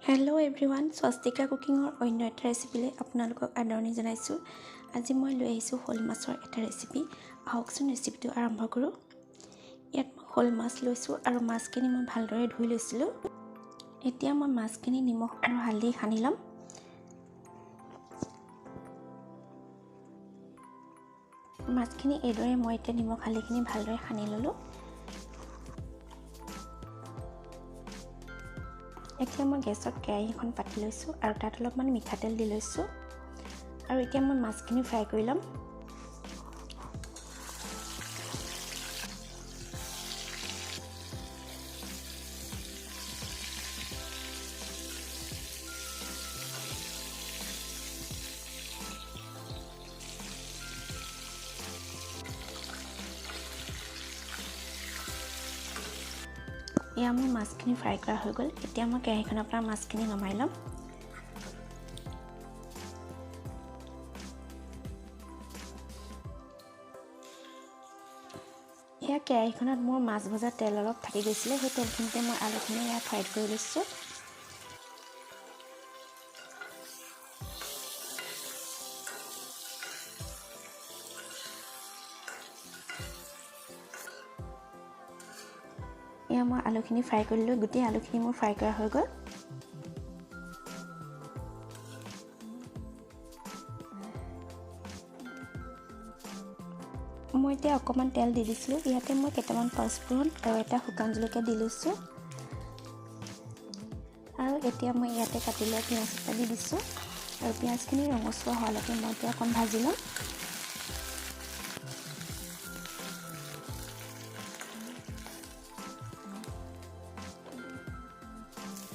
Hello everyone, Swastika Cooking অন্য এটা ৰেচিপিলে আপোনালোকক আদৰণি জনাইছো। আজি মই লৈ আহিছো হল মাছৰ এটা ৰেচিপি। আহকচোন ৰেচিপিটো আৰম্ভ কৰো। ইয়াত মই হল মাছ লৈছো আৰু মাছখিনি মই ভালদৰে ধুই লৈছিলো। এতিয়া মই মাছখিনি নিমখ আৰু হালধি সানি লম। মাছখিনি এদৰে মই এতিয়া নিমখ হালধিখিনি ভালদৰে সানি ললো। এতিয়া মই গেছত কেৰাহী এখন পাতি লৈছো আৰু তাত অলপমান মিঠাতেল দি লৈছো আৰু এতিয়া মই মাছখিনি ফ্ৰাই কৰি লম। এয়া মোৰ মাছখিনি ফ্ৰাই কৰা হৈ গ'ল। এতিয়া মই কেৰাহীখনৰ পৰা মাছখিনি নমাই ল'ম। এয়া কেৰাহীখনত মোৰ মাছ ভজা তেল অলপ থাকি গৈছিলে, সেই তেলখিনিতে মই আলুখিনি এয়া ফ্ৰাই কৰি লৈছোঁ। এয়া মই আলুখিনি ফ্ৰাই কৰিলোঁ। গোটেই আলুখিনি মোৰ ফ্ৰাই কৰা হৈ গ'ল। মই এতিয়া অকণমান তেল দি দিছিলোঁ। ইয়াতে মই কেইটামান পাঁচফোৰণ আৰু এটা শুকান জলকীয়া দি লৈছোঁ আৰু এতিয়া মই ইয়াতে কাটি লোৱা পিঁয়াজ এটা দি দিছোঁ আৰু পিঁয়াজখিনি ৰঙচুৱা হোৱালৈকে মই এতিয়া অকণ ভাজি ল'ম।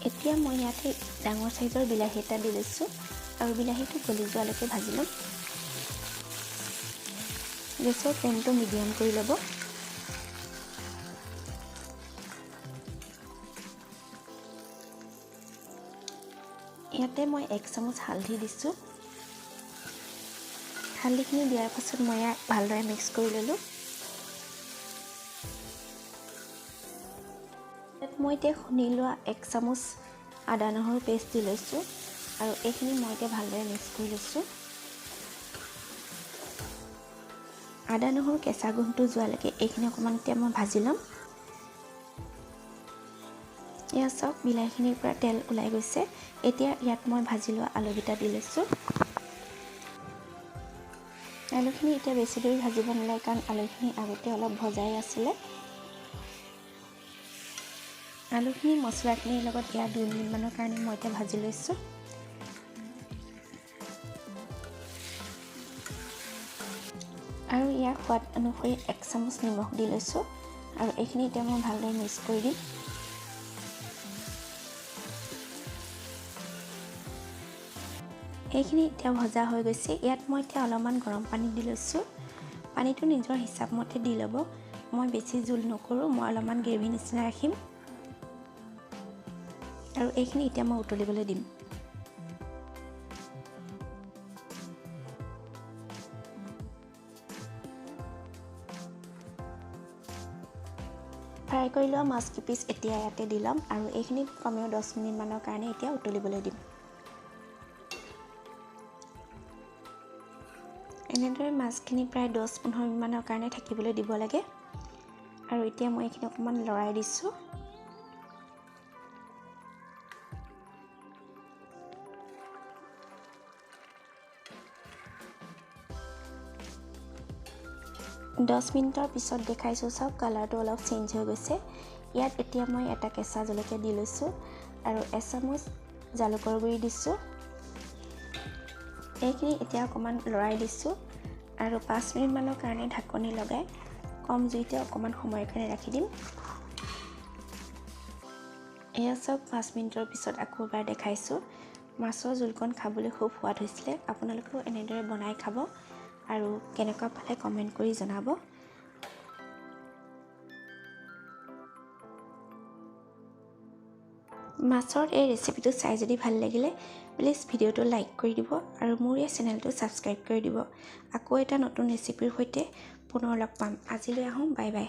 এতিয়া মই ইয়াতে ডাঙৰ সাইজৰ বিলাহী এটা দি লৈছোঁ আৰু বিলাহীটো গলি যোৱালৈকে ভাজি ল'ম। গেছৰ ফ্লেমটো মিডিয়াম কৰি ল'ব। ইয়াতে মই 1 চামুচ হালধি দিছোঁ। হালধিখিনি দিয়াৰ পাছত মই ভালদৰে মিক্স কৰি ল'লোঁ। মই এতিয়া খুন্দি লোৱা 1 চামুচ আদা নহৰু পেষ্ট দি লৈছোঁ আৰু এইখিনি মই এতিয়া ভালদৰে মিক্স কৰি লৈছোঁ। আদা নহৰু কেঁচা গোন্ধটো যোৱালৈকে এইখিনি অকণমান এতিয়া মই ভাজি ল'ম। এয়া চাওক, বিলাহীখিনিৰ পৰা তেল ওলাই গৈছে। এতিয়া ইয়াত মই ভাজি লোৱা আলুকেইটা দি লৈছোঁ। আলুখিনি এতিয়া বেছি দেৰি ভাজিব নালাগে, কাৰণ আলুখিনি আগতে অলপ ভজাই আছিলে। আলুখিনি মছলাখিনিৰ লগত ইয়াত 2 মিনিটমানৰ কাৰণে মই এতিয়া ভাজি লৈছোঁ। আৰু ইয়াৰ সোৱাদ অনুসৰি 1 চামুচ নিমখ দি লৈছোঁ আৰু এইখিনি এতিয়া মই ভালদৰে মিক্স কৰি দিম। এইখিনি এতিয়া ভজা হৈ গৈছে। ইয়াত মই এতিয়া অলপমান গৰম পানী দি লৈছোঁ। পানীটো নিজৰ হিচাপ মতে দি ল'ব। মই বেছি জোল নকৰোঁ, মই অলপমান গ্ৰেভি নিচিনা ৰাখিম আৰু এইখিনি এতিয়া মই উতলিবলৈ দিম। ফ্ৰাই কৰি লোৱা মাছ কিপিচ এতিয়া ইয়াতে দি ল'ম আৰু এইখিনি কমেও 10 মিনিটমানৰ কাৰণে এতিয়া উতলিবলৈ দিম। এনেদৰে মাছখিনি প্ৰায় 10-15 মিনিটমানৰ কাৰণে থাকিবলৈ দিব লাগে আৰু এতিয়া মই এইখিনি অকণমান লৰাই দিছোঁ। দহ মিনিটৰ পিছত দেখাইছোঁ, চাওক কালাৰটো অলপ চেঞ্জ হৈ গৈছে। ইয়াত এতিয়া মই এটা কেঁচা জলকীয়া দি লৈছোঁ আৰু 1 চামুচ জালুকৰ গুড়ি দিছোঁ। এইখিনি এতিয়া অকণমান লৰাই দিছোঁ আৰু 5 মিনিটমানৰ কাৰণে ঢাকনি লগাই কম জুইতে অকণমান সময়ৰ কাৰণে ৰাখি দিম। এয়া চাওক, 5 মিনিটৰ পিছত আকৌ এবাৰ দেখাইছোঁ। মাছৰ জোলকণ খাবলৈ খুব সোৱাদ হৈছিলে। আপোনালোকেও এনেদৰে বনাই খাব আৰু কেনেকুৱা পালে কমেণ্ট কৰি জনাব। মাছৰ এই ৰেচিপিটো চাই যদি ভাল লাগিলে প্লিজ ভিডিঅ'টো লাইক কৰি দিব আৰু মোৰ এই চেনেলটো ছাবস্ক্ৰাইব কৰি দিব। আকৌ এটা নতুন ৰেচিপিৰ সৈতে পুনৰ লগ পাম। আজিলৈ আহোঁ, বাই বাই।